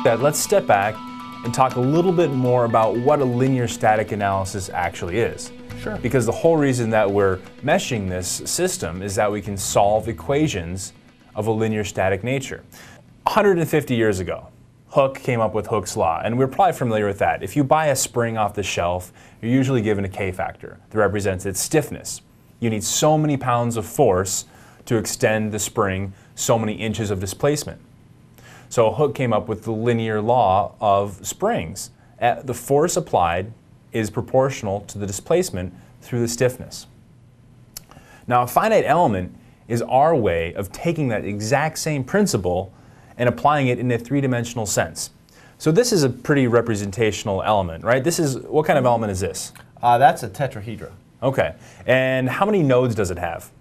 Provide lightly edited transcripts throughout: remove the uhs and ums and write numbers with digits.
Let's step back and talk a little bit more about what a linear static analysis actually is. Sure. Because the whole reason that we're meshing this system is that we can solve equations of a linear static nature. 150 years ago, Hooke came up with Hooke's law, and we're probably familiar with that. If you buy a spring off the shelf, you're usually given a K factor that represents its stiffness. You need so many pounds of force to extend the spring so many inches of displacement. So Hooke came up with the linear law of springs. The force applied is proportional to the displacement through the stiffness. Now, a finite element is our way of taking that exact same principle and applying it in a three-dimensional sense. So this is a pretty representational element, right? What kind of element is this? That's a tetrahedra. Okay, and how many nodes does it have?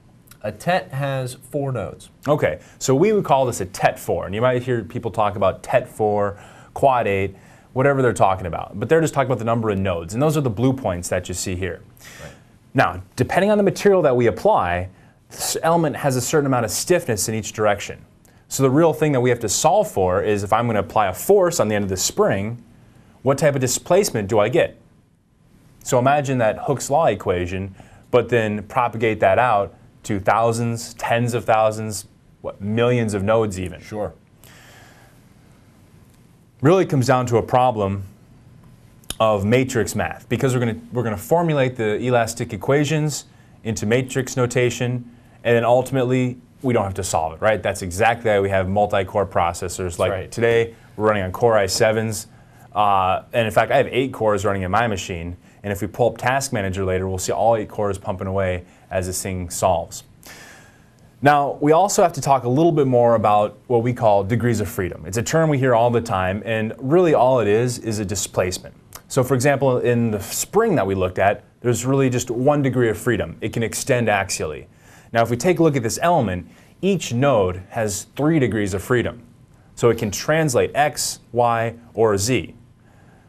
A tet has 4 nodes. Okay, so we would call this a tet 4, and you might hear people talk about tet 4, quad 8, whatever they're talking about, but they're just talking about the number of nodes, and those are the blue points that you see here. Right. Now, depending on the material that we apply, this element has a certain amount of stiffness in each direction. So the real thing that we have to solve for is if I'm going to apply a force on the end of the spring, what type of displacement do I get? So imagine that Hooke's law equation, but then propagate that out to thousands, tens of thousands, millions of nodes even. Sure. Really comes down to a problem of matrix math, because we're going to formulate the elastic equations into matrix notation, and then ultimately we don't have to solve it, right? That's exactly why we have multi-core processors. Like right. Today, we're running on Core i7s, and in fact, I have 8 cores running in my machine. And if we pull up Task Manager later, we'll see all 8 cores pumping away as this thing solves. Now, we also have to talk a little bit more about what we call degrees of freedom. It's a term we hear all the time, and really all it is a displacement. So for example, in the spring that we looked at, there's really just 1 degree of freedom. It can extend axially. Now, if we take a look at this element, each node has 3 degrees of freedom. So it can translate X, Y, or Z.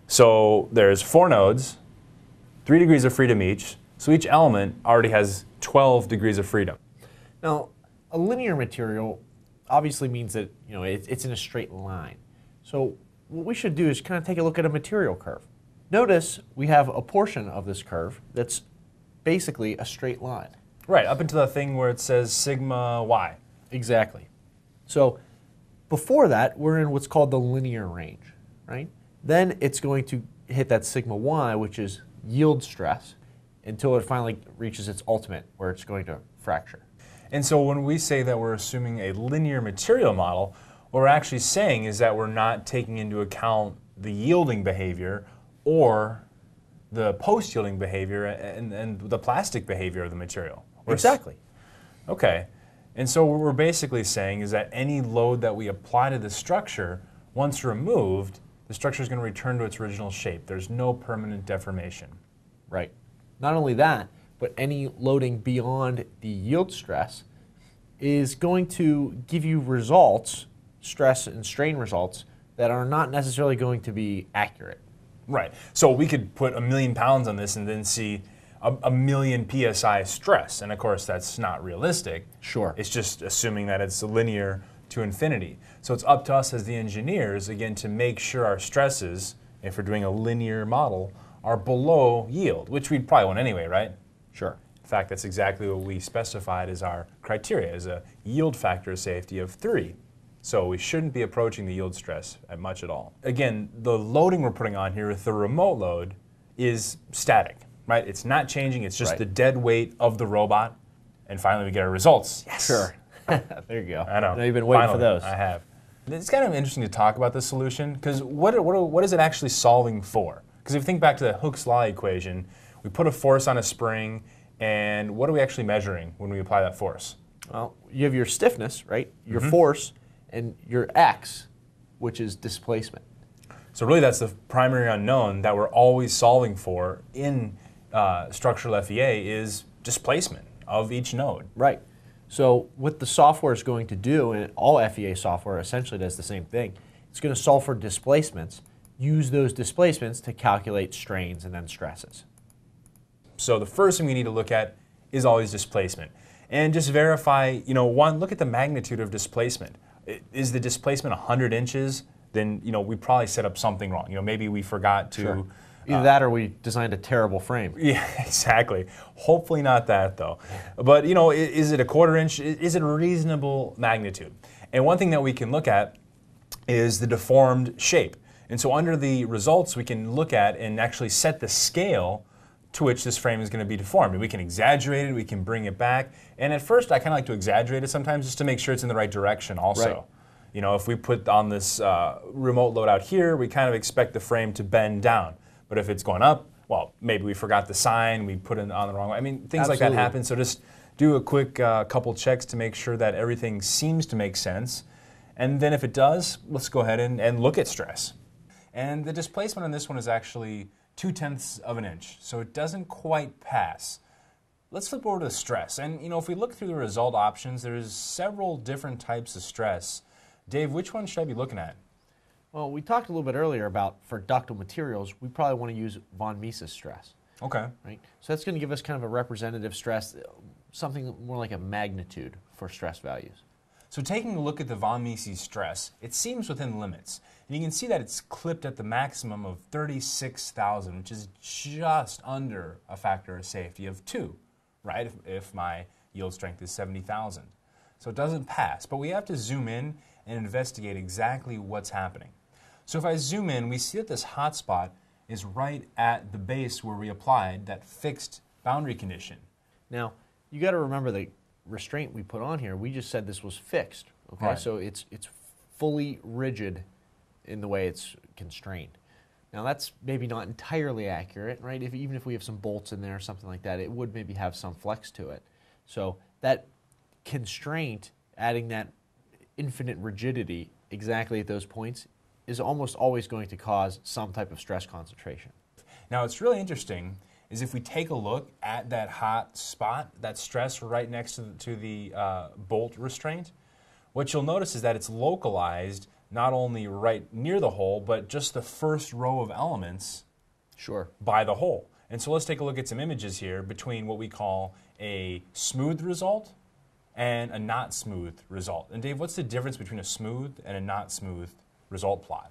So there's 4 nodes, 3 degrees of freedom each, so each element already has 12 degrees of freedom. Now, a linear material obviously means that it's in a straight line. So what we should do is kind of take a look at a material curve. Notice we have a portion of this curve that's basically a straight line. Right, up into the thing where it says sigma y. Exactly. So before that, we're in what's called the linear range, right? Then it's going to hit that sigma y, which is yield stress, until it finally reaches its ultimate, where it's going to fracture. And so when we say that we're assuming a linear material model, what we're actually saying is that we're not taking into account the yielding behavior or the post-yielding behavior and the plastic behavior of the material. Exactly. Okay. And so what we're basically saying is that any load that we apply to the structure, once removed, the structure is going to return to its original shape. There's no permanent deformation. Right. Not only that, but any loading beyond the yield stress is going to give you results, stress and strain results, that are not necessarily going to be accurate. Right. So we could put 1,000,000 pounds on this and then see a million PSI stress. And of course, that's not realistic. Sure. It's just assuming that it's linear to infinity. So it's up to us as the engineers, again, to make sure our stresses, if we're doing a linear model, are below yield, which we'd probably want anyway, right? Sure. In fact, that's exactly what we specified as our criteria, as a yield factor of safety of 3. So we shouldn't be approaching the yield stress at much at all. Again, the loading we're putting on here with the remote load is static, right? It's not changing, it's just right. the dead weight of the robot. And finally we get our results. Yes! Sure. There you go. I know. You've been waiting finally, for those. I have. It's kind of interesting to talk about this solution, because what is it actually solving for? Because if you think back to the Hooke's law equation, we put a force on a spring, and what are we actually measuring when we apply that force? Well, you have your stiffness, right? Your force, and your x, which is displacement. So really that's the primary unknown that we're always solving for in structural FEA is displacement of each node. Right. So what the software is going to do, and all FEA software essentially does the same thing, it's going to solve for displacements, use those displacements to calculate strains and then stresses. So the first thing we need to look at is always displacement. And just verify, one, look at the magnitude of displacement. Is the displacement 100 inches? then we probably set up something wrong. Maybe we forgot to. Sure. Either that or we designed a terrible frame. Yeah, exactly. Hopefully not that though. But is it a 1/4 inch? Is it a reasonable magnitude? And one thing that we can look at is the deformed shape. And so under the results, we can look at and actually set the scale to which this frame is going to be deformed. And we can exaggerate it, we can bring it back. And at first, I kind of like to exaggerate it sometimes just to make sure it's in the right direction also. Right. If we put on this remote load out here, we kind of expect the frame to bend down. But if it's going up, well, maybe we forgot the sign, we put it on the wrong way. I mean, things like that happen. So just do a quick couple checks to make sure that everything seems to make sense. And then if it does, let's go ahead and look at stress. And the displacement on this one is actually 2/10 of an inch. So it doesn't quite pass. Let's flip over to stress. And if we look through the result options, there's several different types of stress. Dave, which one should I be looking at? Well, we talked a little bit earlier about for ductile materials, we probably want to use von Mises stress. Okay. Right? So that's going to give us kind of a representative stress, something more like a magnitude for stress values. So taking a look at the von Mises stress, it seems within limits. And you can see that it's clipped at the maximum of 36,000, which is just under a factor of safety of 2, right? If my yield strength is 70,000. So it doesn't pass, but we have to zoom in and investigate exactly what's happening. So if I zoom in, we see that this hot spot is right at the base where we applied that fixed boundary condition. Now, you got to remember the restraint we put on here. We just said this was fixed, okay? Right. So it's fully rigid in the way it's constrained. Now that's maybe not entirely accurate, right? Even if we have some bolts in there or something like that, it would maybe have some flex to it. So that constraint, adding that infinite rigidity exactly at those points, is almost always going to cause some type of stress concentration. Now what's really interesting is if we take a look at that hot spot, that stress right next to the bolt restraint, what you'll notice is that it's localized not only right near the hole, but just the first row of elements by the hole. And so let's take a look at some images here between what we call a smooth result and a not smooth result. And Dave, what's the difference between a smooth and a not smooth result plot?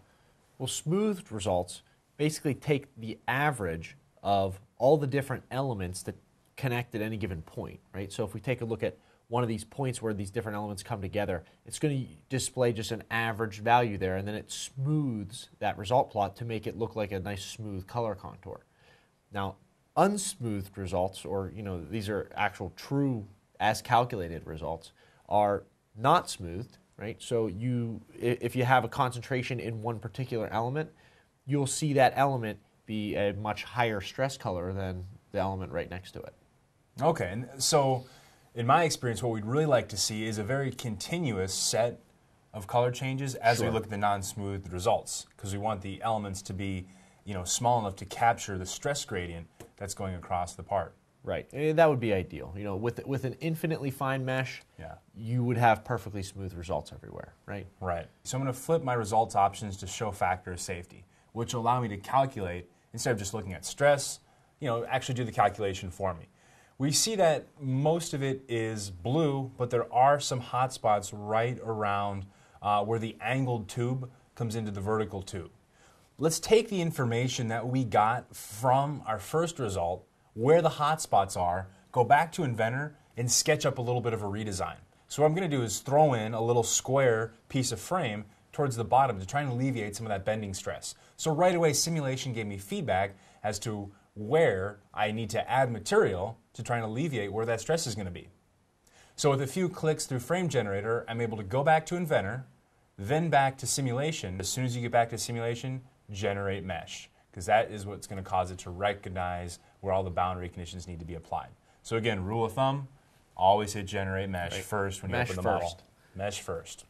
Well, smoothed results basically take the average of all the different elements that connect at any given point, right? So if we take a look at one of these points where these different elements come together, it's going to display just an average value there, and then it smooths that result plot to make it look like a nice smooth color contour. Now, unsmoothed results, or these are actual true as calculated results, are not smoothed, right? So if you have a concentration in one particular element, you'll see that element be a much higher stress color than the element right next to it. Okay, and so in my experience, what we'd really like to see is a very continuous set of color changes as we look at the non-smooth results, because we want the elements to be small enough to capture the stress gradient that's going across the part. Right, and that would be ideal. With an infinitely fine mesh, you would have perfectly smooth results everywhere, right? Right. So I'm going to flip my results options to show factor of safety, which will allow me to calculate, instead of just looking at stress, actually do the calculation for me. We see that most of it is blue, but there are some hot spots right around where the angled tube comes into the vertical tube. Let's take the information that we got from our first result, where the hot spots are, go back to Inventor, and sketch up a little bit of a redesign. So what I'm going to do is throw in a little square piece of frame towards the bottom to try and alleviate some of that bending stress. So right away, simulation gave me feedback as to where I need to add material to try and alleviate where that stress is going to be. So with a few clicks through Frame Generator, I'm able to go back to Inventor, then back to Simulation. As soon as you get back to Simulation, generate mesh, because that is what's going to cause it to recognize where all the boundary conditions need to be applied. So again, rule of thumb, always hit Generate Mesh first when you open the model. Mesh first.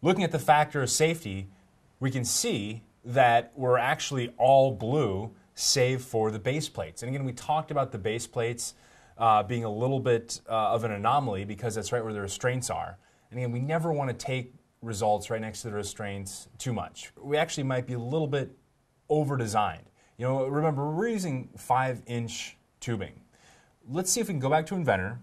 Looking at the factor of safety, we can see that we're actually all blue save for the base plates. And again, we talked about the base plates being a little bit of an anomaly because that's right where the restraints are. And again, we never want to take results right next to the restraints too much. We actually might be a little bit over-designed. Remember, we're using 5-inch tubing. Let's see if we can go back to Inventor,